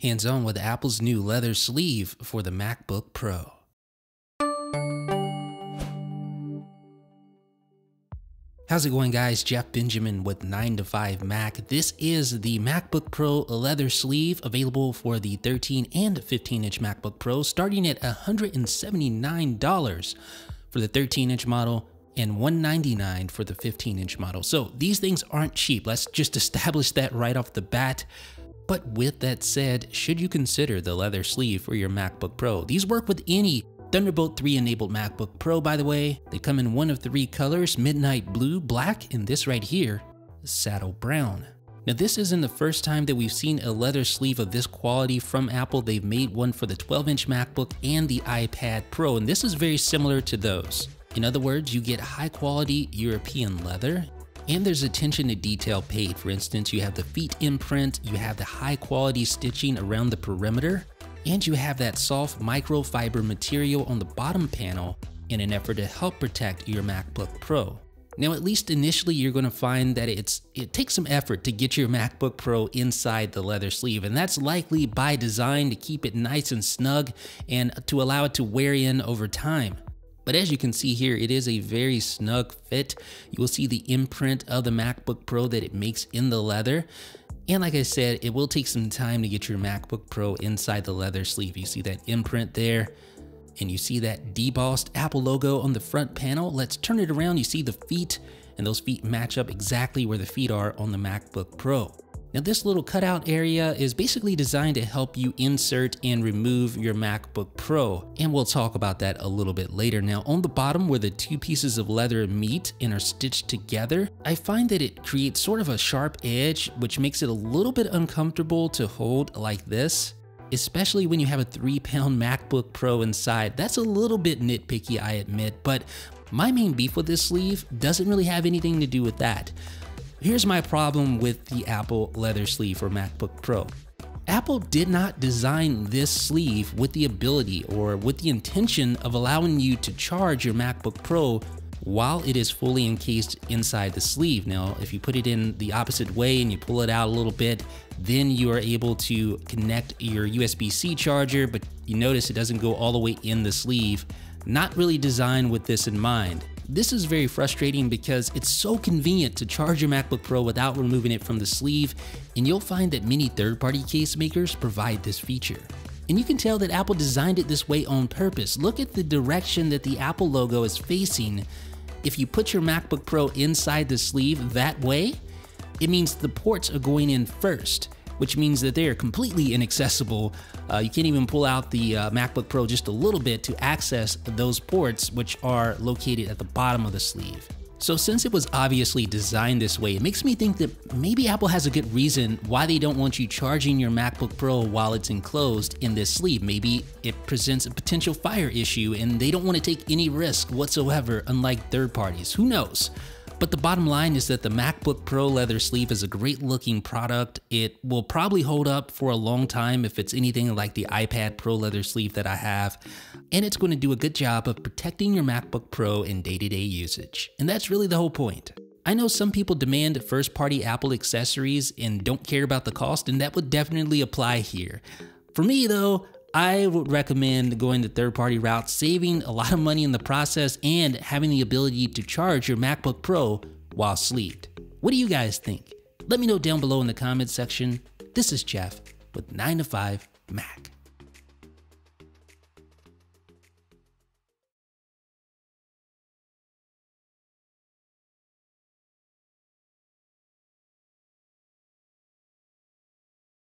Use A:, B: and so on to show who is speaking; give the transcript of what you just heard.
A: Hands-on with Apple's new leather sleeve for the MacBook Pro. How's it going, guys? Jeff Benjamin with 9 to 5 Mac. This is the MacBook Pro Leather Sleeve, available for the 13 and 15-inch MacBook Pro, starting at $179 for the 13-inch model and $199 for the 15-inch model. So these things aren't cheap. Let's just establish that right off the bat. But with that said, should you consider the leather sleeve for your MacBook Pro? These work with any Thunderbolt 3 enabled MacBook Pro, by the way. They come in one of 3 colors: midnight blue, black, and this right here, saddle brown. Now, this isn't the first time that we've seen a leather sleeve of this quality from Apple. They've made one for the 12-inch MacBook and the iPad Pro, and this is very similar to those. In other words, you get high quality European leather, and there's attention to detail paid. For instance, you have the feet imprint, you have the high quality stitching around the perimeter, and you have that soft microfiber material on the bottom panel in an effort to help protect your MacBook Pro. Now, at least initially, you're going to find that it takes some effort to get your MacBook Pro inside the leather sleeve, and that's likely by design to keep it nice and snug and to allow it to wear in over time. But as you can see here, it is a very snug fit. You will see the imprint of the MacBook Pro that it makes in the leather. And like I said, it will take some time to get your MacBook Pro inside the leather sleeve. You see that imprint there, and you see that debossed Apple logo on the front panel. Let's turn it around. You see the feet, and those feet match up exactly where the feet are on the MacBook Pro. Now, this little cutout area is basically designed to help you insert and remove your MacBook Pro, and we'll talk about that a little bit later. Now, on the bottom where the 2 pieces of leather meet and are stitched together, I find that it creates sort of a sharp edge, which makes it a little bit uncomfortable to hold like this, especially when you have a 3-pound MacBook Pro inside. That's a little bit nitpicky, I admit, but my main beef with this sleeve doesn't really have anything to do with that. Here's my problem with the Apple leather sleeve for MacBook Pro. Apple did not design this sleeve with the ability or with the intention of allowing you to charge your MacBook Pro while it is fully encased inside the sleeve. Now, if you put it in the opposite way and you pull it out a little bit, then you are able to connect your USB-C charger, but you notice it doesn't go all the way in the sleeve. Not really designed with this in mind. This is very frustrating because it's so convenient to charge your MacBook Pro without removing it from the sleeve, and you'll find that many third-party case makers provide this feature. And you can tell that Apple designed it this way on purpose. Look at the direction that the Apple logo is facing. If you put your MacBook Pro inside the sleeve that way, it means the ports are going in first, which means that they are completely inaccessible. You can't even pull out the MacBook Pro just a little bit to access those ports, which are located at the bottom of the sleeve. So since it was obviously designed this way, it makes me think that maybe Apple has a good reason why they don't want you charging your MacBook Pro while it's enclosed in this sleeve. Maybe it presents a potential fire issue and they don't want to take any risk whatsoever, unlike third parties. Who knows? But the bottom line is that the MacBook Pro leather sleeve is a great looking product. It will probably hold up for a long time if it's anything like the iPad Pro leather sleeve that I have. And it's going to do a good job of protecting your MacBook Pro in day-to-day usage. And that's really the whole point. I know some people demand first-party Apple accessories and don't care about the cost, and that would definitely apply here. For me though, I would recommend going the third-party route, saving a lot of money in the process and having the ability to charge your MacBook Pro while sleeved. What do you guys think? Let me know down below in the comments section. This is Jeff with 9 to 5 Mac.